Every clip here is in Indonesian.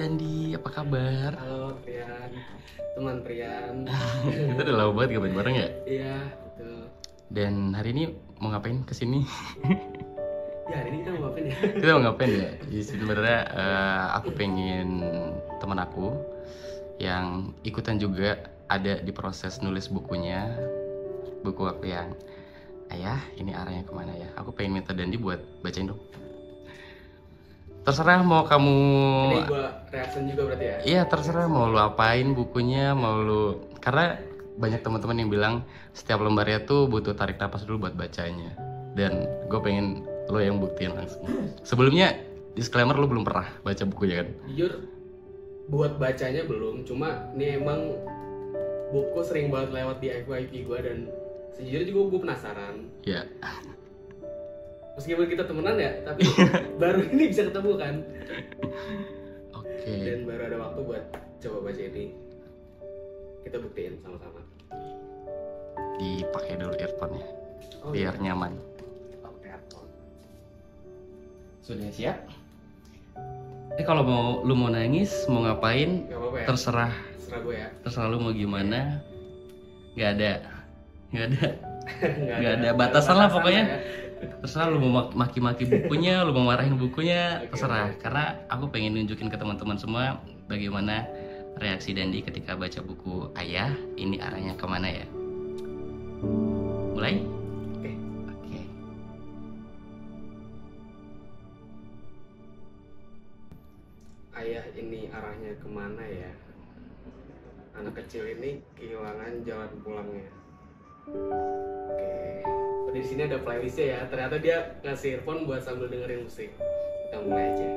Dandi, apa kabar? Halo Prian, teman Prian. Kita udah lama banget gak bareng ya? Iya, betul. Dan hari ini mau ngapain kesini? Ya, hari ini kita mau ngapain ya? Kita mau ngapain ya? Jadi sebenarnya aku pengen teman aku yang ikutan juga ada di proses nulis bukunya. Buku aku yang ayah, ini arahnya kemana ya? Aku pengen minta Dandi buat bacain dong. Terserah mau kamu. Ini gua reaction juga berarti ya? Iya terserah mau lu apain bukunya, mau lu, karena banyak teman-teman yang bilang setiap lembarnya tuh butuh tarik napas dulu buat bacanya. Dan gue pengen lo yang buktiin langsung. Sebelumnya disclaimer, lu belum pernah baca bukunya kan? Jujur, buat bacanya belum. Cuma ini emang buku sering banget lewat di FYP gua dan sejujurnya juga gue penasaran. Ya. Meskipun kita temenan ya, tapi baru ini bisa ketemu kan. Oke. Dan baru ada waktu buat coba baca ini. Kita buktiin sama-sama. Dipakai dulu earphone-nya Oh, biar iya. nyaman. Oke, Arton. Sudah siap? Kalau lu mau nangis, mau ngapain, Gak apa-apa ya? terserah. Terserah gue ya. Terserah lu mau gimana. Nggak ada Nggak ada batasan lah pokoknya. ya. Terserah lu mau maki-maki bukunya, lu mau marahin bukunya, Oke, terserah. oke. Karena aku pengen nunjukin ke teman-teman semua bagaimana reaksi Dandi ketika baca buku Ayah, ini arahnya kemana ya. Mulai? Oke. Oke. Ayah, ini arahnya kemana ya? Anak kecil ini kehilangan jalan pulangnya. Oke. Oh, di sini ada playlistnya ya. Ternyata dia ngasih earphone buat sambil dengerin musik. Kita mulai aja.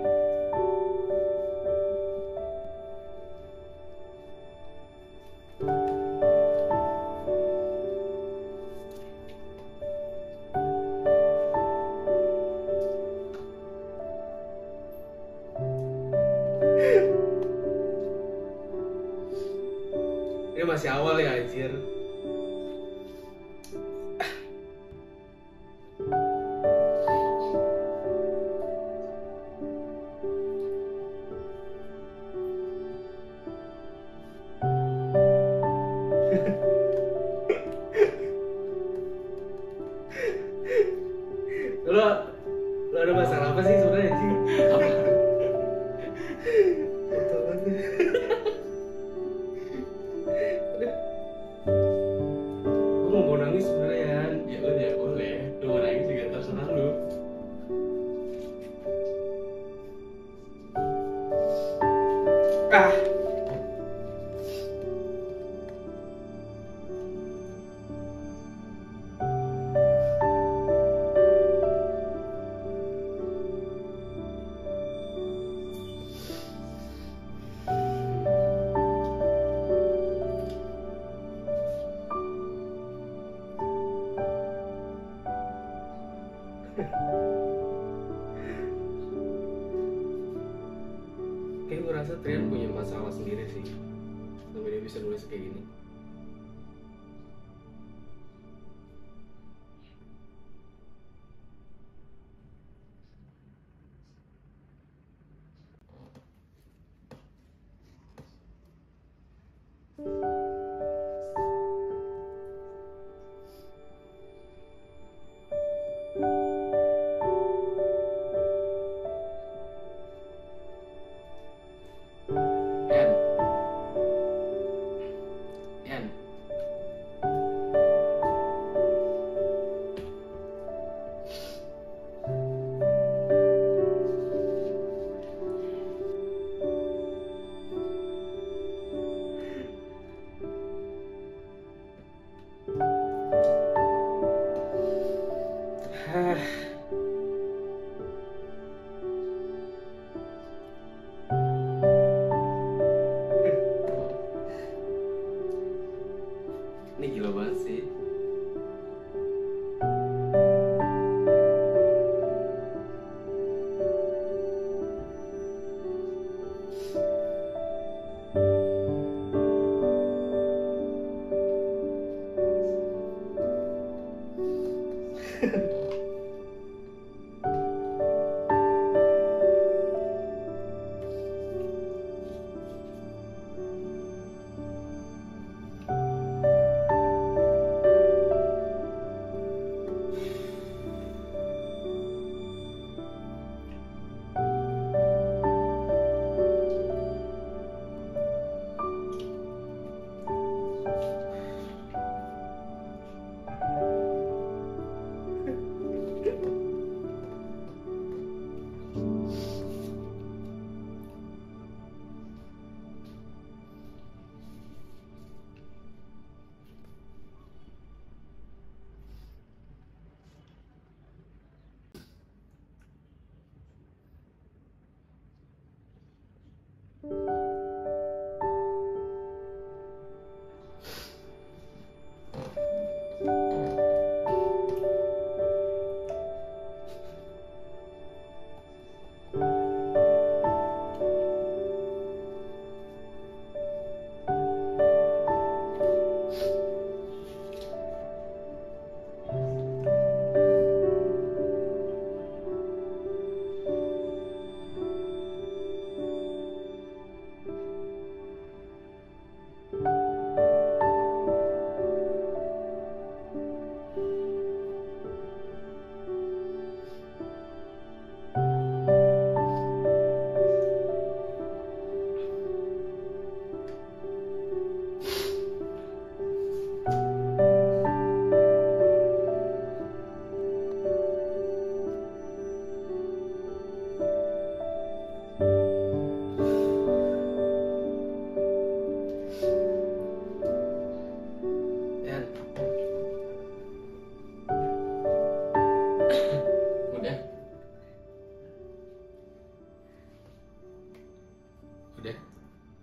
Ini masih awal ya, anjir. Lo ada masalah apa sih sebenarnya, anjing? Foto banget. Gue mau nangis sebenarnya, Yan. Ya udah boleh. Lu mau nangis juga terserah lu. Ah. Kayak gue rasa Trian punya masalah sendiri sih sampai dia bisa nulis kayak gini. Kan?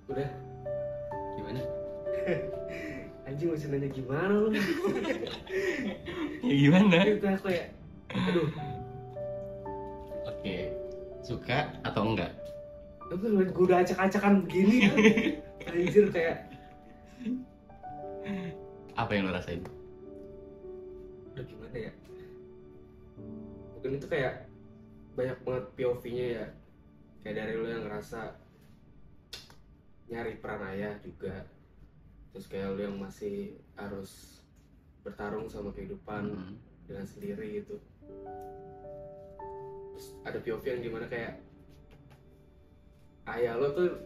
Udah. Gimana? Anjing masih nanya gimana lu? Ya gimana? Kita kayak aduh. Oke. Suka atau enggak? Tapi gue udah acak-acakan begini kan. Anjir kayak Apa yang lo rasain? udah gimana ya? Mungkin itu kayak banyak banget POV-nya ya. Kayak dari lo yang ngerasa nyari peran ayah juga. Terus kayak lo yang masih harus bertarung sama kehidupan dengan sendiri gitu. Terus ada POV yang gimana kayak ayah lo tuh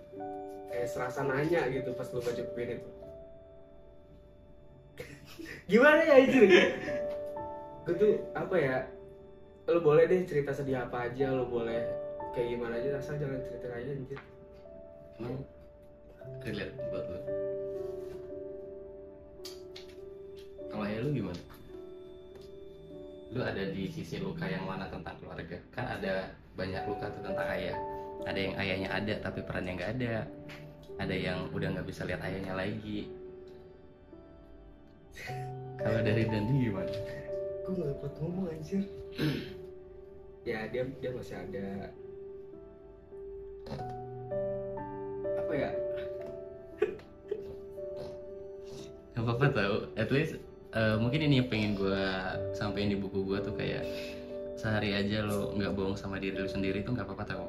kayak serasa nanya gitu pas lo baca buku ini tuh. Gimana ya anjir? Gue tuh apa ya? Lo boleh deh cerita sedih apa aja, lo boleh kayak gimana aja, asal jangan cerita aja anjir. Emang relate buat lo? Kalau ayah lu gimana? Lu ada di sisi luka yang mana tentang keluarga? Kan ada banyak luka tuh tentang ayah. Ada yang ayahnya ada tapi perannya nggak ada. Ada yang udah nggak bisa lihat ayahnya lagi. Kalau dari Dandi gimana? Gue gak dapat ngomong anjir. Ya dia masih ada apa ya? Gak apa-apa tau. At least mungkin ini yang pengen gue sampein di buku gue tuh kayak sehari aja lo nggak bohong sama diri lo sendiri tuh nggak apa-apa tau.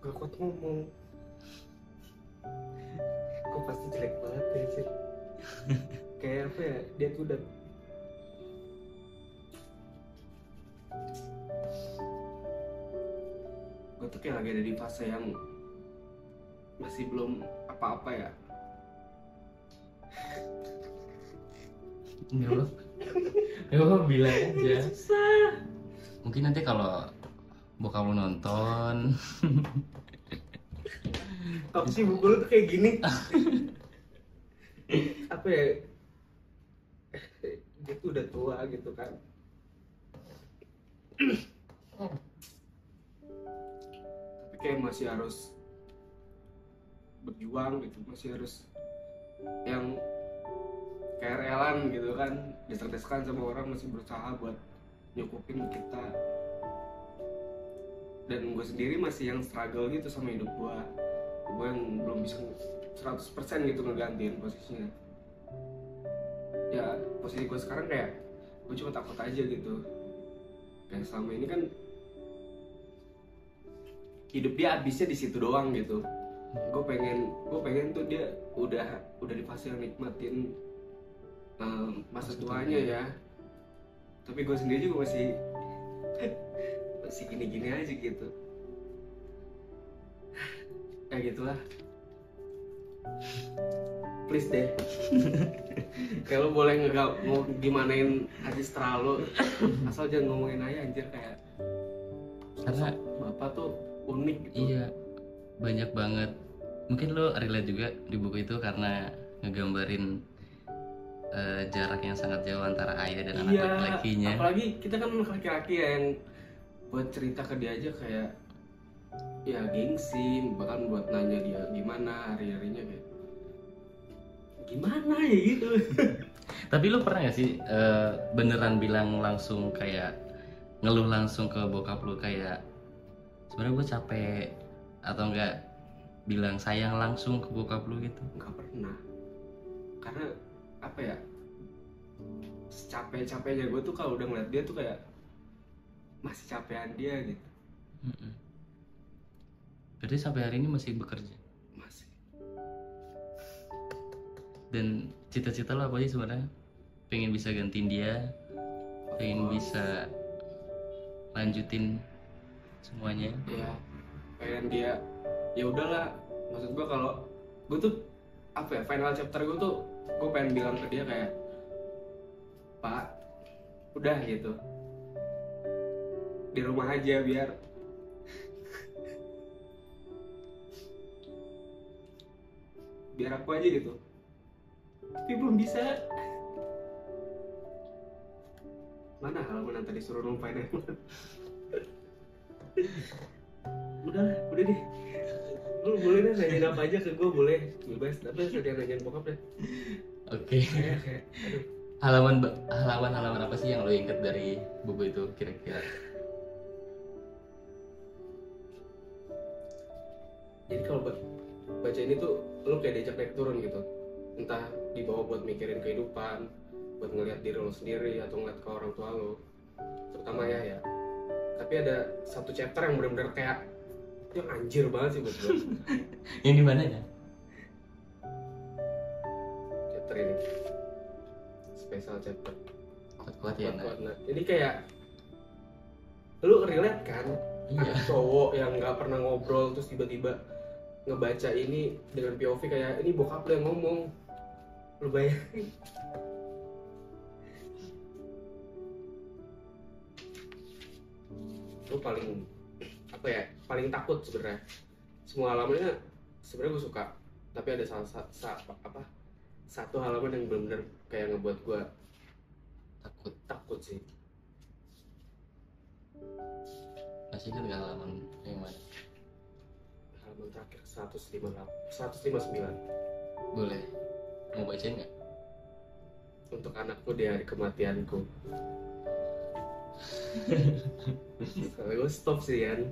Gak kuat ngomong. Gue pasti jelek banget ya sih. Kayak apa ya? Dia tuh udah gue tuh kayak lagi ada di fase yang masih belum apa-apa ya. Nggak apa-apa. Nggak apa-apa, bilang aja. Susah. Mungkin nanti kalau bokap lu nonton Apa sih buku lu tuh kayak gini? Apa ya? Dia tuh udah tua gitu kan. Tapi kayak masih harus berjuang gitu, masih harus yang kayak relan gitu kan, desak-desakan sama orang, masih berusaha buat nyukupin kita. Dan gue sendiri masih yang struggle gitu sama hidup gue yang belum bisa 100% gitu ngegantiin posisinya. Ya posisi gue sekarang kayak gue cuma takut aja gitu. Kayak selama ini kan hidup dia habisnya di situ doang gitu. Gue pengen tuh dia udah di fase yang nikmatin masa tuanya ya. Tapi gue sendiri juga masih gini-gini aja gitu. Ya gitulah. Please deh. Kalau boleh mau gimanain Aziz terlalu, asal jangan ngomongin ayah anjir, kayak karena bapak tuh unik gitu. iya, banyak banget. Mungkin lo relate juga di buku itu karena ngegambarin jarak yang sangat jauh antara ayah dan anak laki-lakinya. Apalagi kita kan laki-laki ya, yang buat cerita ke dia aja kayak ya gengsi, bahkan buat nanya dia gimana hari-harinya kayak gimana ya gitu. Tapi lo pernah gak sih beneran bilang langsung kayak ngeluh langsung ke bokap lo kayak sebenarnya gue capek, atau enggak bilang sayang langsung ke bokap lo gitu? Nggak pernah, karena apa ya, capek-capeknya gue tuh kalau udah ngeliat dia tuh kayak masih capean dia gitu. Berarti sampai hari ini masih bekerja? Masih. Dan cita-cita lo apa sih sebenarnya? Pengen bisa gantiin dia, pengen bisa lanjutin semuanya? Ya pengen dia, ya udahlah, maksud gue kalau gue tuh apa ya, final chapter gue tuh gue pengen bilang ke dia kayak Pak udah gitu, di rumah aja biar aku aja gitu. Tapi belum bisa. Mana halaman yang tadi suruh lupain ya? Udah deh. Lu boleh deh nanyain apa aja ke gue, boleh bebas. Tapi asal jangan nanyain bokap deh. Oke. Kayak aduh. Halaman apa sih yang lo inget dari buku itu kira-kira? Jadi kalau baca ini tuh lu kayak diajak naik turun gitu. Entah dibawa buat mikirin kehidupan, buat ngeliat diri lo sendiri atau ngeliat ke orang tua lo, terutama ya. Tapi ada satu chapter yang benar-benar kayak yang anjir banget sih buat gue. Yang di mana ya? Chapter ini special chapter. Kuat-kuat ya. Nah, ini kayak lu relate kan? Iya. Anak cowok yang nggak pernah ngobrol terus tiba-tiba ngebaca ini dengan POV kayak ini bokap lo yang ngomong. Lu bayangin. Lu paling takut sebenarnya. Semua halamannya sebenarnya gue suka, tapi ada satu halaman yang benar-benar kayak ngebuat gue takut sih. Masih kan halaman yang mana? Halaman terakhir 159. Boleh. Mau bacain nggak? Untuk anakku di hari kematianku. Kalau gue stop sih kan.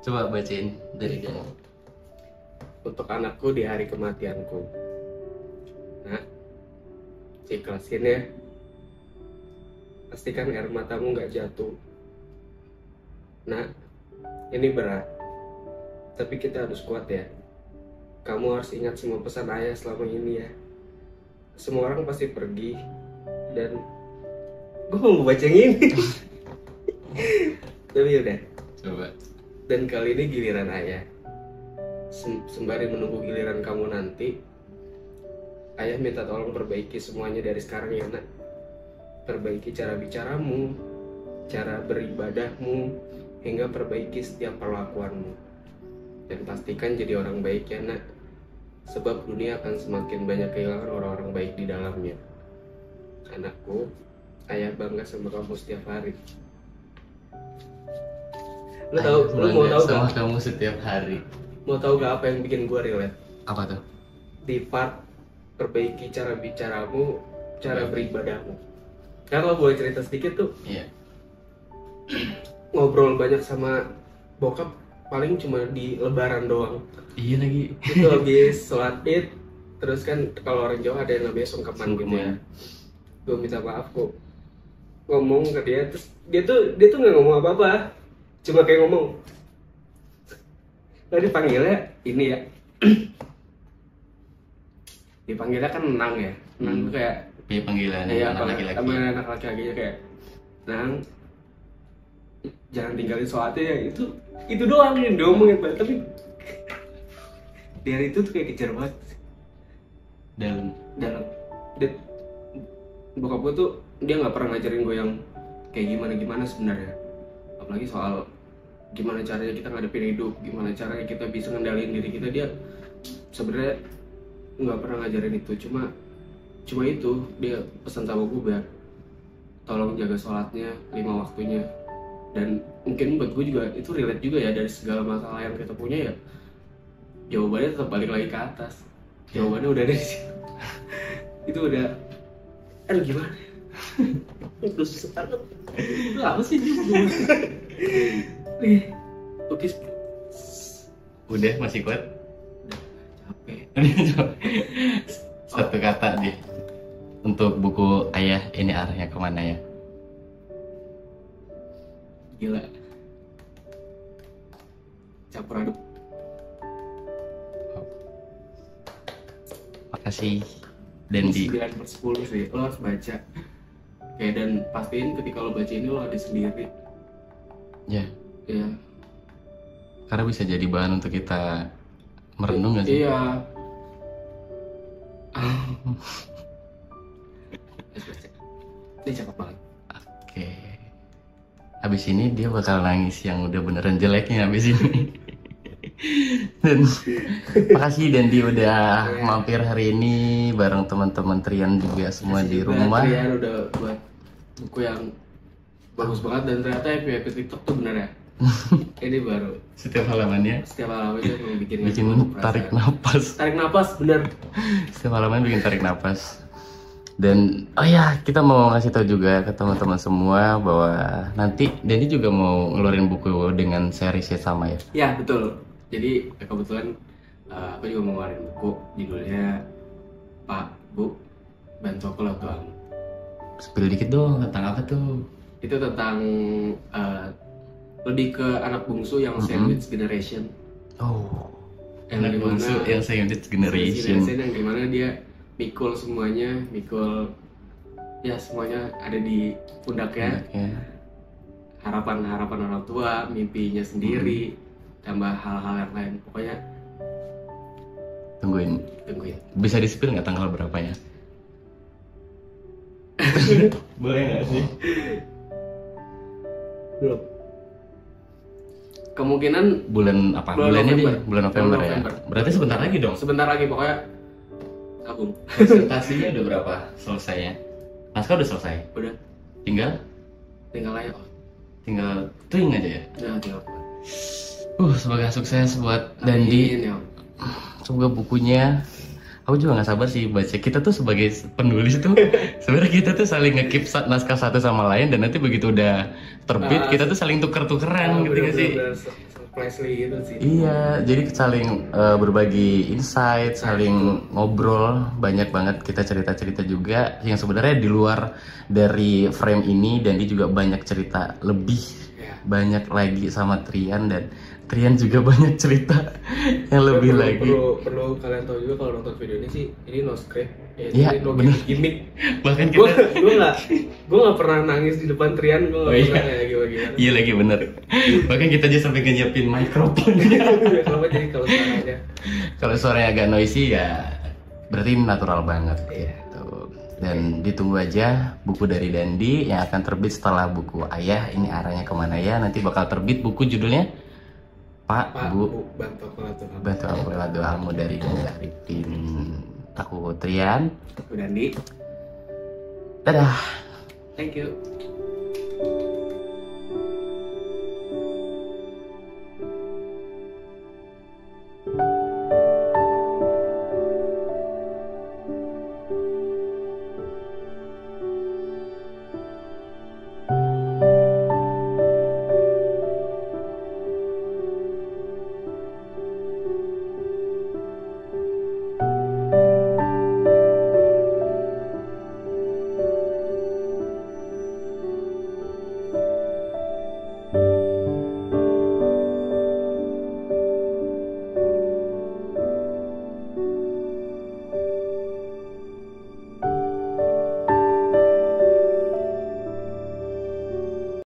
Coba bacain dari dia. Untuk anakku di hari kematianku. Nah, ikhlasin ya. Pastikan air matamu nggak jatuh. Nah, ini berat. Tapi kita harus kuat ya. Kamu harus ingat semua pesan ayah selama ini ya. Semua orang pasti pergi. Dan gue mau baca yang ini. Tapi udah. Coba. Dan kali ini giliran ayah. Sembari menunggu giliran kamu nanti, ayah minta tolong perbaiki semuanya dari sekarang ya nak. Perbaiki cara bicaramu, cara beribadahmu, hingga perbaiki setiap perlakuanmu. Dan pastikan jadi orang baik ya nak. Sebab dunia akan semakin banyak kehilangan orang-orang baik di dalamnya. Anakku, ayah bangga sama kamu setiap hari. Lu mau tahu sama gak? kamu setiap hari. Mau tahu gak apa yang bikin gue relate? Apa tuh? Di part perbaiki cara bicaramu, cara beribadahmu. Karena lo boleh cerita sedikit tuh. Iya. Ngobrol banyak sama bokap paling cuma di lebaran doang. Iya lagi. Itu habis sholat id, terus kan kalau orang Jawa ada yang namanya sungkeman gitu ya. Gue minta maaf kok. Ngomong ke dia, terus dia tuh nggak ngomong apa-apa, cuma kayak ngomong. Lalu dipanggilnya ini ya. Dipanggilnya kan Nang ya. Nang tuh kayak Iya panggilan anak laki-laki. Sama anak laki-lakinya kayak Nang, jangan tinggalin sholatnya ya. Itu doang yang diomongin, tapi di hari itu tuh kayak kejar banget. Dalam. Bokap gue tuh dia nggak pernah ngajarin gue yang kayak gimana sebenarnya. Apalagi soal gimana caranya kita ngadepin hidup, gimana caranya kita bisa ngendaliin diri kita. Dia sebenarnya nggak pernah ngajarin itu. Cuma itu dia pesan sama gue biar tolong jaga sholatnya 5 waktunya. Dan mungkin buat gue juga itu relate juga ya, dari segala masalah yang kita punya ya. Jawabannya tetap balik lagi ke atas. Jawabannya udah ada di situ. Itu udah, aduh gimana? Itu susah banget. Itu apa sih? Oke. Udah masih kuat? Capek. Satu kata deh untuk buku ayah, ini arahnya kemana ya? Gila. Campur aduk. Makasih Dendi. 9/10 sih, lo harus baca. Kayak dan pastiin ketika lo baca ini lo ada sendiri. Ya. Iya. Karena bisa jadi bahan untuk kita merenung gak sih? Iya. Dia cakep banget. Oke. Habis ini dia bakal nangis yang udah beneran jeleknya habis ini. Dan makasih Dendi udah mampir hari ini bareng teman-teman Trian juga semua di rumah. Trian udah buat buku yang bagus banget dan ternyata FYP TikTok tuh bener ya. Ini baru Setiap halamannya setiap halamannya emang bikin tarik napas. tarik napas bener. Setiap halaman bikin tarik napas. Dan oh ya, kita mau ngasih tahu juga ke teman-teman semua bahwa nanti Dandi juga mau ngeluarin buku dengan series yang sama ya. Ya betul. Jadi kebetulan aku juga mau ngeluarin buku judulnya Pak Bu Bantu Aku Lah Tuhan. Spill dikit dong tentang apa tuh? Itu tentang lebih ke anak bungsu yang sandwich generation. Oh, Yang anak dimana- bungsu yang sandwich generation. yang dimana dia mikul semuanya, mikul ya semuanya ada di pundaknya. Ya. Harapan-harapan orang tua, mimpinya sendiri, tambah hal-hal yang lain. Pokoknya Tungguin. tungguin. Bisa di-spill nggak tanggal berapanya? Boleh nggak sih? Belum. Kemungkinan Bulan apa? Bulan Bulannya November. dia? Bulan November Bulan ya. November. Berarti sebentar lagi dong. sebentar lagi pokoknya aku Presentasinya udah berapa selesainya? Naskah udah selesai. udah Tinggal tinggal aja. twing aja ya. Nah, tinggal. Semoga sukses buat Dandi. Amin, ya. Semoga bukunya. Aku juga nggak sabar sih baca. Kita tuh sebagai penulis tuh sebenarnya kita tuh saling nge-keep naskah satu sama lain, dan nanti begitu udah terbit kita tuh saling tuker-tukeran gitu nggak sih? Presley gitu sih. Iya, jadi saling berbagi insight, saling ngobrol, banyak banget kita cerita-cerita juga yang sebenarnya di luar dari frame ini, dan dia juga banyak cerita lebih, Ya. banyak lagi sama Trian, dan Trian juga banyak cerita yang lebih lagi. Perlu kalian tahu juga kalau nonton video ini sih, ini no script. Iya, ini no bener. gimmick. Bahkan Gue kita nggak pernah nangis di depan Trian, gue nggak Oh, iya. pernah kayak gimana. iya lagi bener. Bahkan kita aja sampai nyiapin mikrofonnya. Kalau jadi kalau suaranya. Kalau suaranya agak noisy ya berarti ini natural banget Iya. gitu. Dan ditunggu aja buku dari Dandi yang akan terbit setelah buku Ayah. Ini arahnya kemana ya? Nanti bakal terbit buku judulnya Pak, Pak, Bu, Bu, bantu aku lah Tuhan. Bantu Aku Lah Doamu dari Dandi Arifin. Aku Trian. Aku Dandi. Dadah. Thank you.